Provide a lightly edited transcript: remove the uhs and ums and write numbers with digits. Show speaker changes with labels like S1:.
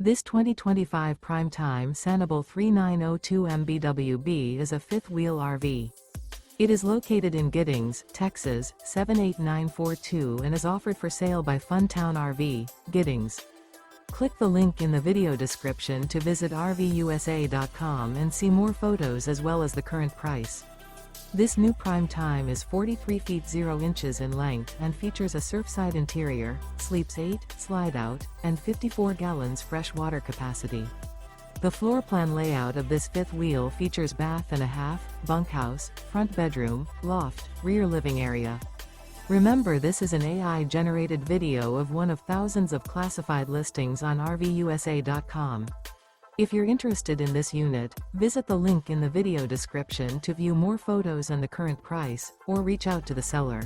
S1: This 2025 Prime Time Sanibel 3902 MBWB is a fifth-wheel RV. It is located in Giddings, Texas, 78942 and is offered for sale by Funtown RV, Giddings. Click the link in the video description to visit RVUSA.com and see more photos as well as the current price. This new Prime Time is 43 feet 0 inches in length and features a SURFSIDE interior, sleeps 8, Slideout, and 54 gallons fresh water capacity. The floor plan layout of this fifth wheel features bath and a half, bunkhouse, front bedroom, loft, rear living area. Remember, this is an AI-generated video of one of thousands of classified listings on RVUSA.com. If you're interested in this unit, visit the link in the video description to view more photos and the current price, or reach out to the seller.